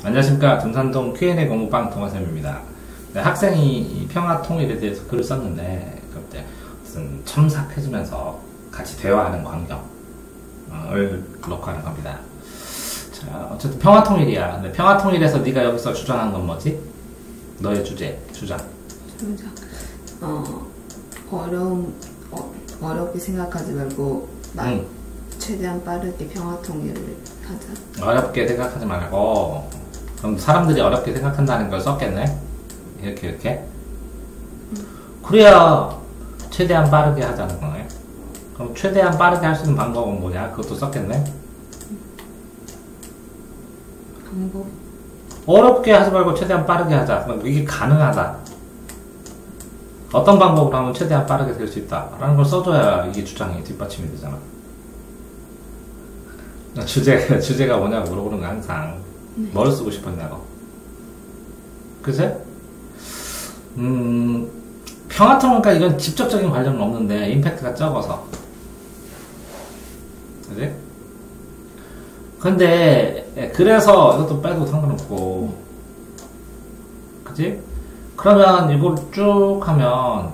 안녕하십니까. 둔산동 Q&A 공부방 동화쌤입니다. 네, 학생이 평화통일에 대해서 글을 썼는데 그때 무슨 첨삭해주면서 같이 대화하는 광경을 놓고 하는 겁니다. 자, 어쨌든 평화통일이야. 근데 평화통일에서 네가 여기서 주장한 건 뭐지? 너의 주장. 어렵게 생각하지 말고 최대한 빠르게 평화통일을 하자. 어렵게 생각하지 말고. 그럼 사람들이 어렵게 생각한다는 걸 썼겠네? 이렇게. 그래야 최대한 빠르게 하자는 거네. 그럼 최대한 빠르게 할 수 있는 방법은 뭐냐? 그것도 썼겠네? 방법? 어렵게 하지 말고 최대한 빠르게 하자. 그럼 이게 가능하다. 어떤 방법으로 하면 최대한 빠르게 될 수 있다. 라는 걸 써줘야 이게 주장이 뒷받침이 되잖아. 주제가 뭐냐고 물어보는 거 항상. 네. 뭘 쓰고 싶었냐고. 그치? 평화통일과 이건 직접적인 관련은 없는데, 임팩트가 적어서. 그치? 근데, 그래서 이것도 빼도 상관없고. 그치? 그러면 이걸 쭉 하면,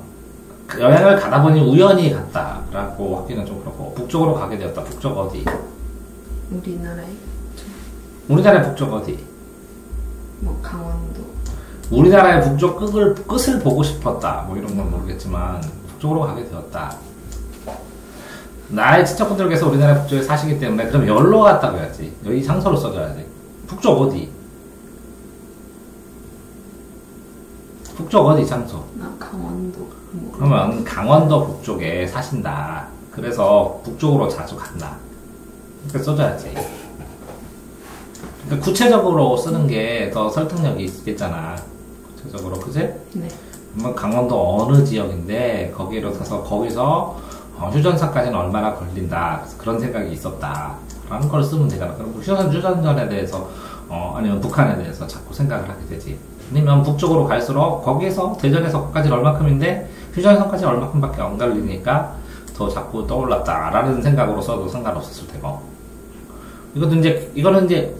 여행을 가다 보니 우연히 갔다라고 하기는 좀 그렇고, 북쪽으로 가게 되었다. 북쪽 어디? 우리나라의 북쪽 어디? 뭐 강원도. 우리나라의 북쪽 끝을 보고 싶었다. 뭐 이런 건 모르겠지만 북쪽으로 가게 되었다. 나의 친척분들께서 우리나라 북쪽에 사시기 때문에 그럼 여기로 갔다고 해야지. 여기 장소로 써줘야지. 북쪽 어디? 북쪽 어디 장소? 강원도. 그러면 강원도 북쪽에 사신다. 그래서 북쪽으로 자주 간다. 이렇게 써줘야지. 그러니까 구체적으로 쓰는 게 더 설득력이 있겠잖아. 구체적으로, 그치? 네. 강원도 어느 지역인데, 거기로 가서, 거기서, 휴전선까지는 얼마나 걸린다. 그래서 그런 생각이 있었다. 라는 걸 쓰면 되잖아. 그럼 휴전선에 대해서, 아니면 북한에 대해서 자꾸 생각을 하게 되지. 아니면 북쪽으로 갈수록, 거기에서, 대전에서 거기까지 얼마큼인데, 휴전선까지 얼마큼밖에 안 걸리니까, 더 자꾸 떠올랐다. 라는 생각으로 써도 상관없었을 테고. 이거는 이제,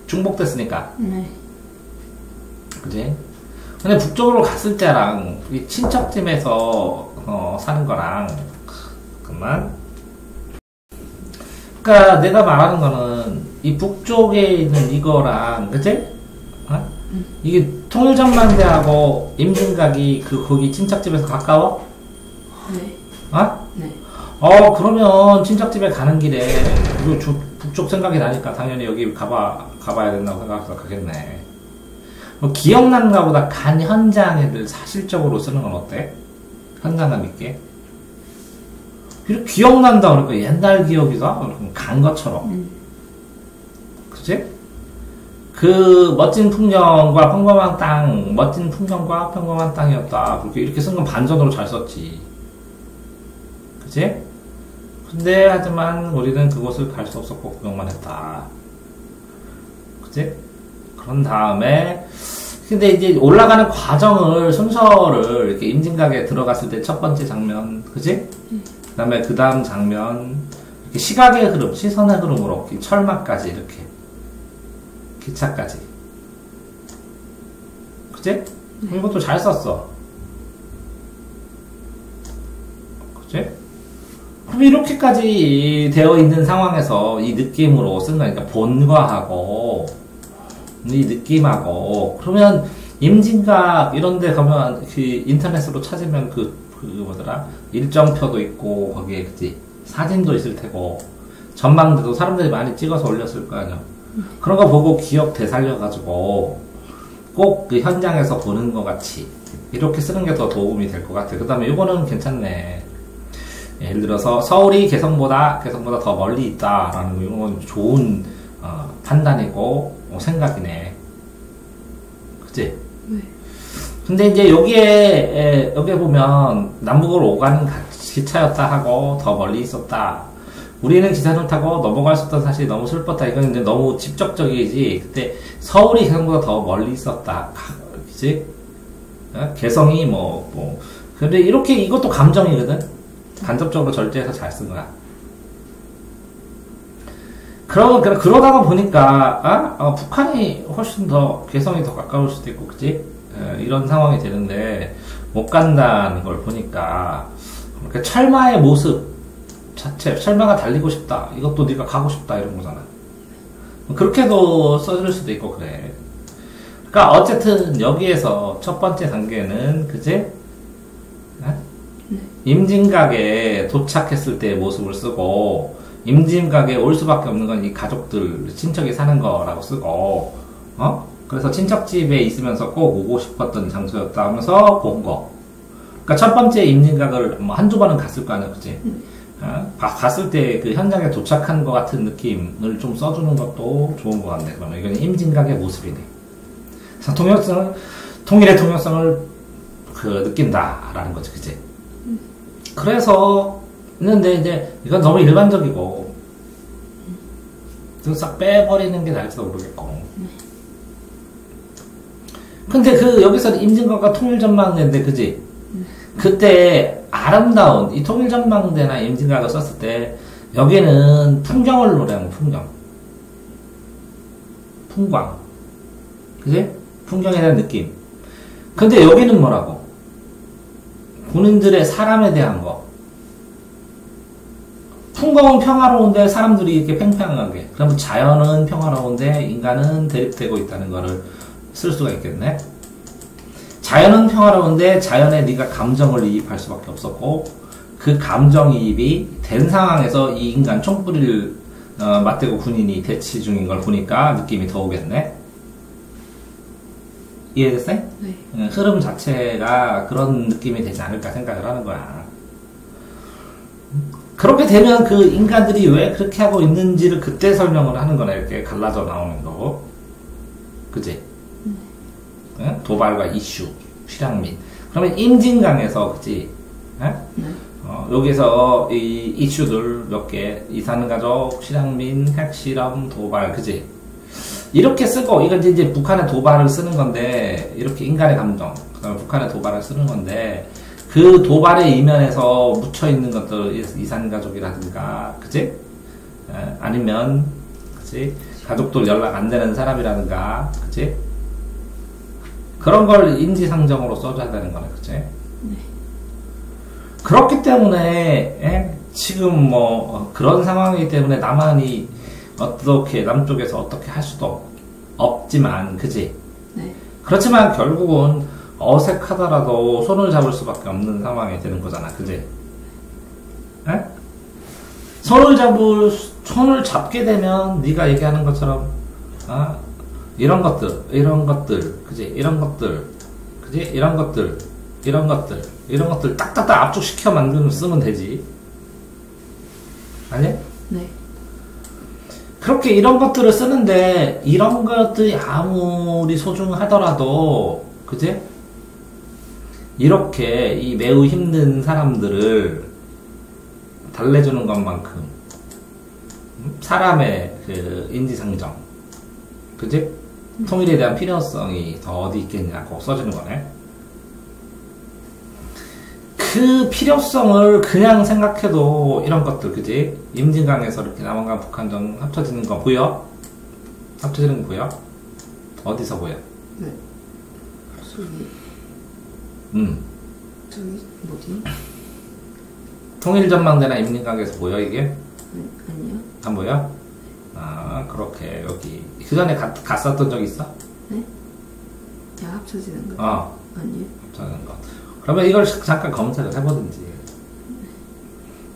중복됐으니까. 네. 그지? 근데 북쪽으로 갔을 때랑, 이 친척집에서, 사는 거랑, 그만. 그니까 내가 말하는 거는, 이 북쪽에 있는 이거랑, 그치? 이게 통일전망대하고 임진각이 거기 친척집에서 가까워? 네. 네. 그러면 친척집에 가는 길에, 북쪽 생각이 나니까 당연히 여기 가봐야 된다고 생각해서 가겠네. 뭐 기억나는가 보다 간 현장에들 사실적으로 쓰는 건 어때? 현장감 있게. 이렇게 기억난다 그러니까 옛날 기억이다? 간 것처럼. 그치? 그 멋진 풍경과 평범한 땅, 멋진 풍경과 평범한 땅이었다. 이렇게 쓴 건 반전으로 잘 썼지. 그치? 근데 하지만 우리는 그곳을 갈 수 없었고 구경만 했다. 그치? 그런 다음에 근데 이제 올라가는 과정을 순서를 이렇게 임진각에 들어갔을 때 첫 번째 장면, 그치? 그다음에 그 다음 장면 이렇게 시각의 흐름, 시선의 흐름으로 철막까지 이렇게 기차까지. 그치? 이것도 잘 썼어. 그치? 그럼 이렇게까지 되어 있는 상황에서 이 느낌으로 쓴 거니까 본과하고 이 느낌하고 그러면 임진각 이런 데 가면 그 인터넷으로 찾으면 그 뭐더라 일정표도 있고 거기에 그치 사진도 있을 테고 전망대도 사람들이 많이 찍어서 올렸을 거 아니야. 그런 거 보고 기억 되살려가지고 꼭 그 현장에서 보는 것 같이 이렇게 쓰는 게 더 도움이 될 것 같아. 그 다음에 이거는 괜찮네. 예를 들어서 서울이 개성보다 더 멀리 있다라는 이런 건 좋은 판단이고 생각이네. 그치? 네. 근데 이제 여기에 보면 남북으로 오가는 기차였다 하고 더 멀리 있었다. 우리는 기차를 타고 넘어갈 수 없던 사실이 너무 슬펐다. 이건 이제 너무 직접적이지. 그때 서울이 개성보다 더 멀리 있었다. 그치? 개성이 근데 이렇게 이것도 감정이거든? 간접적으로 절제해서 잘 쓴 거야. 그러다가 보니까, 북한이 훨씬 더, 개성이 더 가까울 수도 있고, 그치? 이런 상황이 되는데, 못 간다는 걸 보니까, 그렇게 철마의 모습 자체, 철마가 달리고 싶다. 이것도 네가 가고 싶다. 이런 거잖아. 그렇게도 써줄 수도 있고, 그래. 그러니까, 어쨌든, 여기에서 첫 번째 단계는, 그치? 임진각에 도착했을 때의 모습을 쓰고, 임진각에 올 수밖에 없는 건 이 가족들, 친척이 사는 거라고 쓰고, 그래서 친척집에 있으면서 꼭 오고 싶었던 장소였다 하면서 본 거. 그러니까 첫 번째 임진각을 뭐 한두 번은 갔을 거 아니야, 그치? 갔을 때 그 현장에 도착한 것 같은 느낌을 좀 써주는 것도 좋은 것 같네. 그러면 이건 임진각의 모습이네. 그래서 통일의 통일성을 느낀다라는 거지, 그치? 그래서, 근데 이제, 이건 너무 일반적이고, 싹 빼버리는 게 나을지도 모르겠고. 근데 여기서 임진각과 통일전망대인데, 그지? 그때 아름다운, 이 통일전망대나 임진각을 썼을 때, 여기는 풍경을 노래하는 풍경. 풍광. 그지? 풍경에 대한 느낌. 근데 여기는 뭐라고? 본인들의 사람에 대한 거. 풍광은 평화로운데 사람들이 이렇게 팽팽하게. 그러면 자연은 평화로운데 인간은 대립되고 있다는 거를 쓸 수가 있겠네. 자연은 평화로운데 자연에 네가 감정을 이입할 수밖에 없었고 그 감정이입이 된 상황에서 이 인간 총뿌리를 맞대고 군인이 대치 중인 걸 보니까 느낌이 더 오겠네. 이해됐어요? 네. 흐름 자체가 그런 느낌이 되지 않을까 생각을 하는 거야. 그렇게 되면 그 인간들이 왜 그렇게 하고 있는지를 그때 설명을 하는 거네. 이렇게 갈라져 나오는 거. 그치? 도발과 이슈, 실향민. 그러면 임진강에서, 그치? 여기서 이 이슈들 몇 개, 이사는 가족, 실향민, 핵실험, 도발, 그치? 이렇게 쓰고, 이건 이제 북한의 도발을 쓰는 건데, 이렇게 인간의 감정, 그 다음에 북한의 도발을 쓰는 건데, 그 도발의 이면에서 묻혀있는 것들, 이산가족이라든가, 그치? 아니면, 그치? 가족들 연락 안 되는 사람이라든가, 그치? 그런 걸 인지상정으로 써줘야 되는 거네, 그치? 네. 그렇기 때문에, 지금 그런 상황이기 때문에 남한이 남쪽에서 어떻게 할 수도 없지만, 그치? 네. 그렇지만 결국은 어색하더라도 손을 잡을 수밖에 없는 상황이 되는 거잖아, 그치? 손을 잡게 되면 네가 얘기하는 것처럼, 이런 것들, 그치? 이런 것들 딱딱딱 압축시켜 쓰면 되지. 아니? 네. 그렇게 이런 것들을 쓰는데, 이런 것들이 아무리 소중하더라도, 그지? 이렇게 이 매우 힘든 사람들을 달래주는 것만큼, 사람의 인지상정, 그지? 통일에 대한 필요성이 더 어디 있겠냐고 써주는 거네. 그 필요성을 그냥 생각해도 이런 것들, 그지? 임진강에서 이렇게 남한강, 북한강 합쳐지는 거 보여? 합쳐지는 거 보여? 어디서 보여? 네. 저기. 저기, 뭐지? 통일전망대나 임진강에서 보여, 이게? 아니요. 안 보여? 그렇게, 여기. 그 전에 갔었던 적 있어? 네? 야, 합쳐지는 거? 아니요. 합쳐지는 거. 그러면 이걸 잠깐 검색을 해보든지.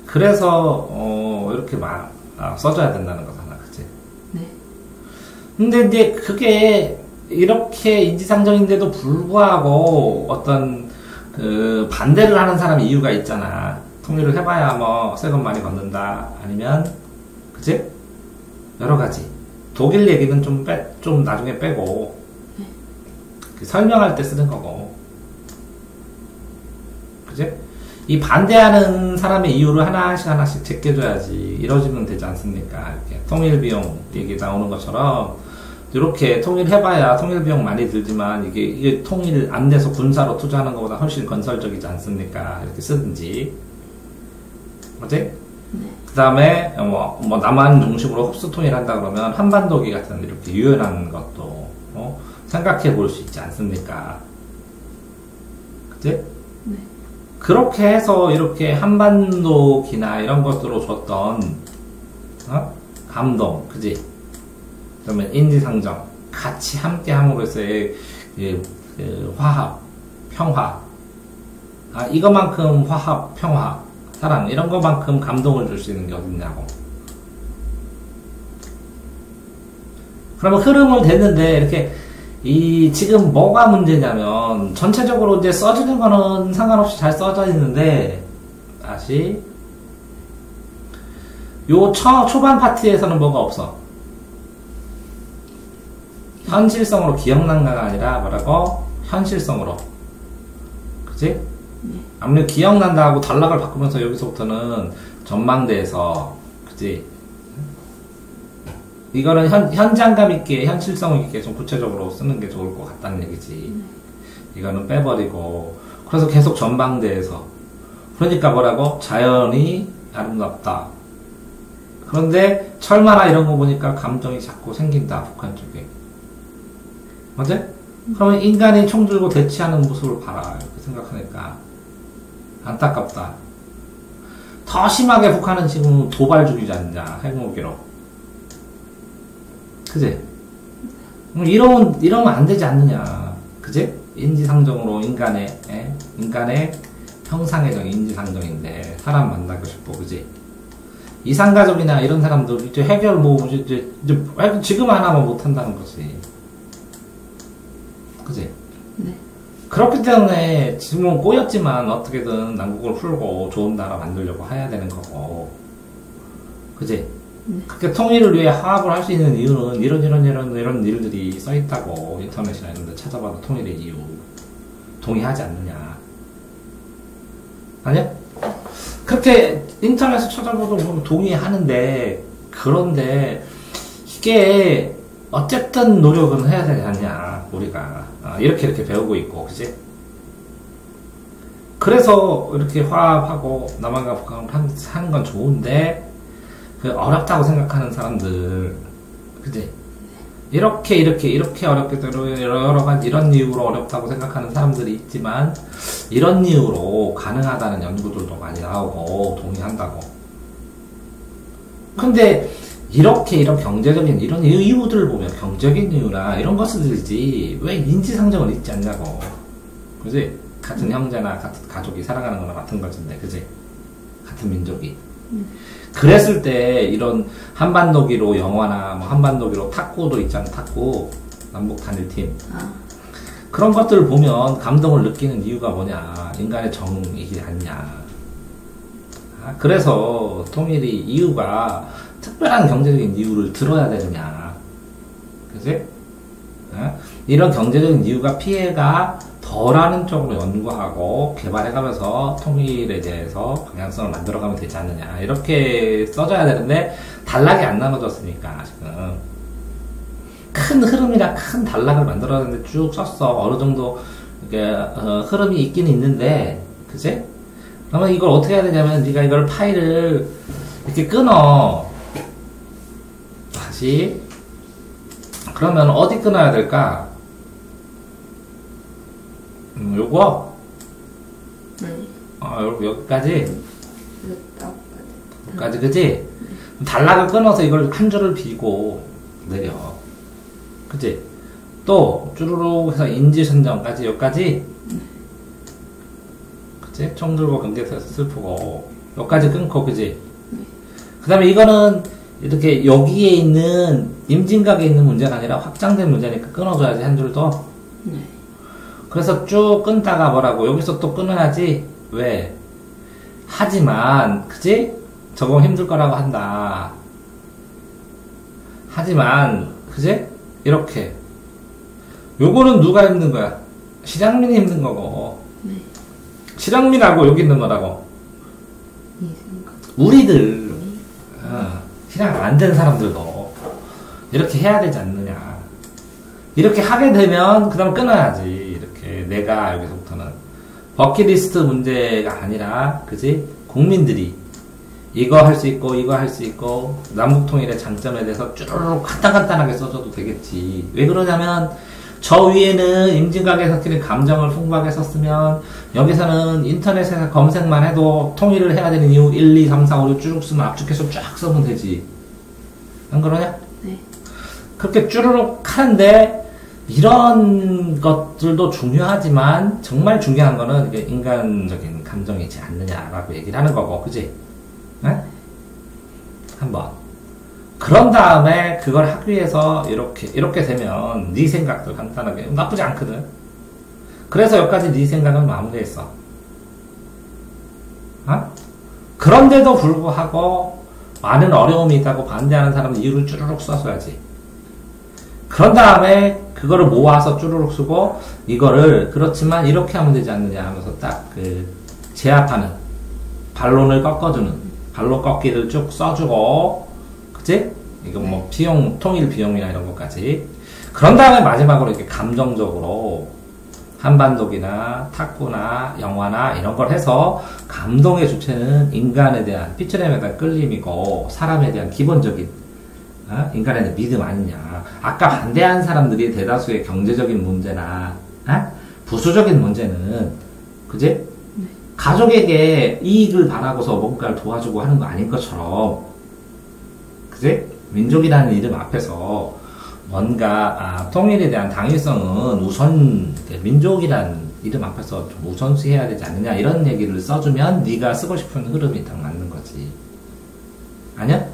그래서, 이렇게 써줘야 된다는 거잖아, 그치? 네. 근데 이제 그게 이렇게 인지상정인데도 불구하고 어떤 반대를 하는 사람 이유가 있잖아. 통일을 해봐야 세금 많이 걷는다. 아니면, 그치? 여러 가지. 독일 얘기는 좀 나중에 빼고, 네. 설명할 때 쓰는 거고. 그치? 이 반대하는 사람의 이유를 하나씩 제껴줘야지 이뤄지면 되지 않습니까? 이렇게 통일비용 얘기 나오는 것처럼 이렇게 통일해봐야 통일비용 많이 들지만 이게 통일 안 돼서 군사로 투자하는 것보다 훨씬 건설적이지 않습니까? 이렇게 쓰든지. 어때? 네. 그 다음에 뭐 남한 중심으로 흡수 통일한다 그러면 한반도기 같은 이렇게 유연한 것도 생각해 볼 수 있지 않습니까? 그치? 네. 그렇게 해서 이렇게 한반도기나 이런 것으로 줬던 감동, 그지? 그러면 인지상정 같이 함께 함으로써의 화합, 평화, 이것만큼 화합, 평화, 사랑 이런 것만큼 감동을 줄 수 있는 게 어딨냐고. 그러면 흐름을 댔는데 이렇게 지금 뭐가 문제냐면 전체적으로 이제 써지는 거는 상관없이 잘 써져 있는데 다시 요 초반 파트에서는 뭐가 없어. 현실성으로 기억난다가 아니라 뭐라고? 현실성으로. 그치? 아무래도 기억난다 하고 단락을 바꾸면서 여기서부터는 전망대에서 그치? 이거는 현장감 있게 현실성 있게 좀 구체적으로 쓰는 게 좋을 것 같다는 얘기지. 이거는 빼버리고 그래서 계속 전망대에서 그러니까 뭐라고? 자연이 아름답다. 그런데 철마나 이런 거 보니까 감정이 자꾸 생긴다. 북한 쪽에. 맞지? 그러면 인간이 총 들고 대치하는 모습을 봐라. 이렇게 생각하니까 안타깝다. 더 심하게 북한은 지금 도발 중이지 않냐. 핵무기로. 그지? 이러면 안 되지 않느냐. 그지? 인지상정으로 인간의 형상의 인지상정인데 사람 만나고 싶어. 그지? 이상가족이나 이런 사람들 이제 해결 이제 지금 하나만 못한다는 거지. 그지? 네. 그렇기 때문에 지금은 꼬였지만 어떻게든 남국을 풀고 좋은 나라 만들려고 해야 되는 거고. 그지? 네. 그렇게 통일을 위해 화합을 할 수 있는 이유는 이런 일들이 써있다고. 인터넷이나 이런 데 찾아봐도 통일의 이유. 동의하지 않느냐. 아니야? 그렇게 인터넷에 찾아봐도 보면 동의하는데, 그런데 이게 어쨌든 노력은 해야 되지 않냐, 우리가. 이렇게 배우고 있고, 그지? 그래서 이렇게 화합하고 남한과 북한을 하는 건 좋은데, 어렵다고 생각하는 사람들, 그지? 이렇게 어렵게 여러 가지 이런 이유로 어렵다고 생각하는 사람들이 있지만, 이런 이유로 가능하다는 연구들도 많이 나오고, 동의한다고. 근데, 이렇게 경제적인 이런 이유들을 보면 경제적인 이유나 이런 것들이지, 왜 인지상정을 잊지 않냐고. 그지? 같은 형제나 같은 가족이 사랑하는 거나 같은 것인데, 그지? 같은 민족이. 그랬을 때 이런 한반도기로 영화나 뭐 한반도기로 탁구도 있잖아. 탁구 남북 단일팀 그런 것들을 보면 감동을 느끼는 이유가 뭐냐. 인간의 정이지 않냐. 그래서 통일이 이유가 특별한 경제적인 이유를 들어야 되느냐. 그치? 이런 경제적인 이유가 피해가 덜하는 쪽으로 연구하고 개발해가면서 통일에 대해서 방향성을 만들어가면 되지 않느냐. 이렇게 써줘야 되는데 단락이 안 나눠졌으니까 지금 큰 흐름이나 큰 단락을 만들었는데 쭉 썼어. 어느 정도 이게 흐름이 있긴 있는데, 그치? 그러면 이걸 어떻게 해야 되냐면 네가 이걸 파일을 이렇게 끊어. 다시. 그러면 어디 끊어야 될까? 요거? 여기까지? 여기까지, 그치? 단락을 끊어서 이걸 한 줄을 비고 내려. 그치? 또, 쭈루룩 해서 인지선정까지, 여기까지? 그치? 총 들고 경계에서 슬프고, 여기까지 끊고, 그치? 그 다음에 이거는 이렇게 여기에 있는, 임진각에 있는 문제가 아니라 확장된 문제니까 끊어줘야지, 한 줄 더. 그래서 쭉 끊다가 뭐라고, 여기서 또 끊어야지. 왜? 하지만, 그치? 적응 힘들 거라고 한다. 하지만, 그치? 이렇게. 요거는 누가 힘든 거야? 실향민이 힘든 거고. 네. 실향민하고 여기 있는 거라고. 우리들, 실향 안 된 사람들도 이렇게 해야 되지 않느냐. 이렇게 하게 되면, 그 다음 끊어야지. 내가 여기서부터는 버킷리스트 문제가 아니라, 그지? 국민들이 이거 할 수 있고 이거 할 수 있고 남북통일의 장점에 대해서 쭈르륵 간단간단하게 써줘도 되겠지. 왜 그러냐면 저 위에는 임진각에 섞이는 감정을 풍부하게 썼으면 여기서는 인터넷에서 검색만 해도 통일을 해야 되는 이유 1, 2, 3, 4, 5, 6 쭉 쓰면 압축해서 쫙 써면 되지. 안 그러냐? 네. 그렇게 쭈르륵 하는데 이런 것들도 중요하지만 정말 중요한 거는 이게 인간적인 감정이지 않느냐라고 얘기를 하는 거고, 그지? 네? 한번. 그런 다음에 그걸 하기 위해서 이렇게 되면 네 생각도 간단하게 나쁘지 않거든. 그래서 여기까지 네 생각은 마무리했어. 어? 그런데도 불구하고 많은 어려움이 있다고 반대하는 사람은 이유를 쭈르륵 써줘야지. 그런 다음에 그거를 모아서 쭈르륵 쓰고 이거를 그렇지만 이렇게 하면 되지 않느냐 하면서 딱 그 제압하는 반론을 꺾어주는 반론 꺾기를 쭉 써주고, 그치? 이거 뭐 비용 통일 비용이나 이런 것까지. 그런 다음에 마지막으로 이렇게 감정적으로 한반도기나 탁구나 영화나 이런 걸 해서 감동의 주체는 인간에 대한 피츠렘에 대한 끌림이고 사람에 대한 기본적인 인간에 대한 믿음 아니냐. 아까 반대한 사람들이 대다수의 경제적인 문제나 부수적인 문제는 그지? 가족에게 이익을 바라고서 뭔가를 도와주고 하는 거 아닌 것처럼, 그지? 민족이라는 이름 앞에서 뭔가 통일에 대한 당위성은 우선 민족이라는 이름 앞에서 좀 우선시해야 되지 않느냐 이런 얘기를 써주면 네가 쓰고 싶은 흐름이 딱 맞는 거지. 아니야?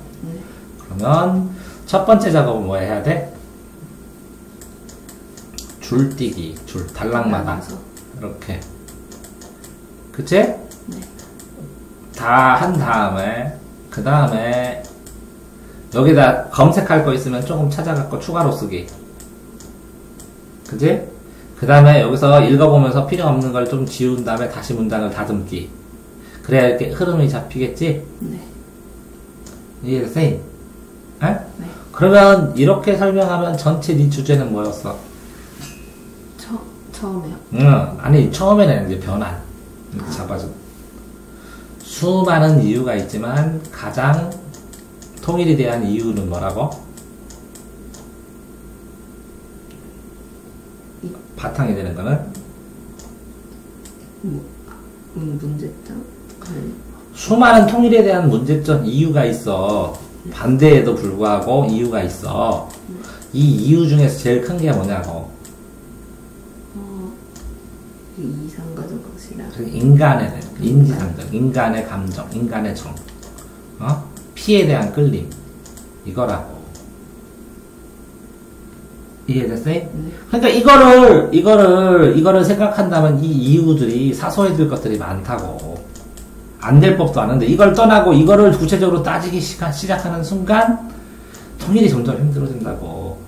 그러면 첫 번째 작업은 뭐 해야 돼? 줄뛰기, 단락마다 이렇게, 그치? 네. 다 한 다음에 그 다음에 여기다 검색할 거 있으면 조금 찾아갖고 추가로 쓰기, 그치? 그 다음에 여기서 읽어보면서 필요 없는 걸 좀 지운 다음에 다시 문장을 다듬기. 그래야 이렇게 흐름이 잡히겠지? 네. 이해됐어? 네. 그러면 이렇게 설명하면 전체 네 주제는 뭐였어? 처음에요? 응, 아니 처음에는 이제 변환 이렇게 잡아줘. 수많은 이유가 있지만 가장 통일에 대한 이유는 뭐라고? 바탕이 되는 거는? 문제점? 수많은 통일에 대한 문제점 이유가 있어. 반대에도 불구하고 이유가 있어. 이 이유 중에서 제일 큰 게 뭐냐고. 이상가족 것이라. 인간의 인지상정, 인간의 감정, 인간의 정, 피에 대한 끌림, 이거라고. 이해됐어요? 네. 그러니까 이거를 생각한다면 이 이유들이 사소해질 것들이 많다고. 안 될 법도 아는데 이걸 떠나고 이거를 구체적으로 따지기 시작하는 순간 통일이 점점 힘들어진다고.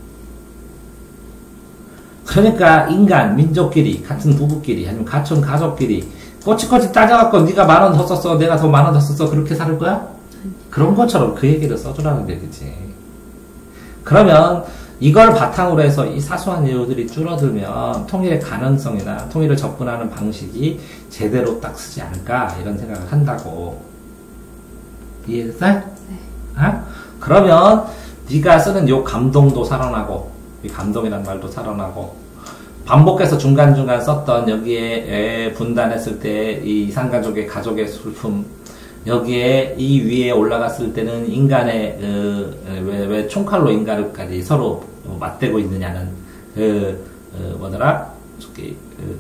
그러니까 인간, 민족끼리, 같은 부부끼리, 아니면 같은 가족끼리 꼬치꼬치 따져갖고 네가 10,000원 더 썼어, 내가 더 10,000원 더 썼어, 그렇게 살 거야? 그런 것처럼 그 얘기를 써주라는 얘기지. 그러면 이걸 바탕으로 해서 이 사소한 이유들이 줄어들면 통일의 가능성이나 통일을 접근하는 방식이 제대로 딱 쓰지 않을까 이런 생각을 한다고. 이해됐어? 네. 그러면 네가 쓰는 요 감동도 살아나고 이 감동이란 말도 살아나고 반복해서 중간중간 썼던 여기에 분단했을 때 이 이산가족의 가족의 슬픔, 여기에 이 위에 올라갔을 때는 인간의 왜 총칼로 인간을까지 서로 맞대고 있느냐는 뭐더라?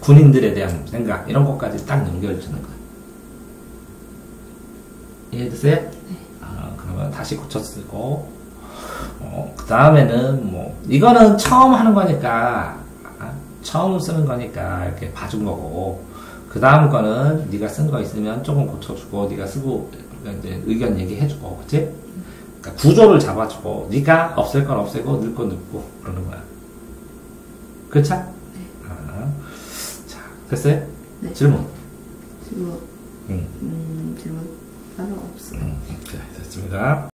군인들에 대한 생각 이런 것까지 딱 연결해주는 거야. 이해됐어요? 네. 그러면 다시 고쳐 쓰고 그 다음에는 뭐 이거는 처음 하는 거니까 처음 쓰는 거니까 이렇게 봐준 거고, 그 다음 거는 네가 쓴 거 있으면 조금 고쳐주고 네가 쓰고 이제 의견 얘기해주고, 그치? 그러니까 구조를 잡아주고 네가 없앨 건 없애고 넣을 건 넣고 그러는 거야. 그쵸? 네. 자, 됐어요? 네. 질문. 질문 따로 없어요. 그래, 됐습니다.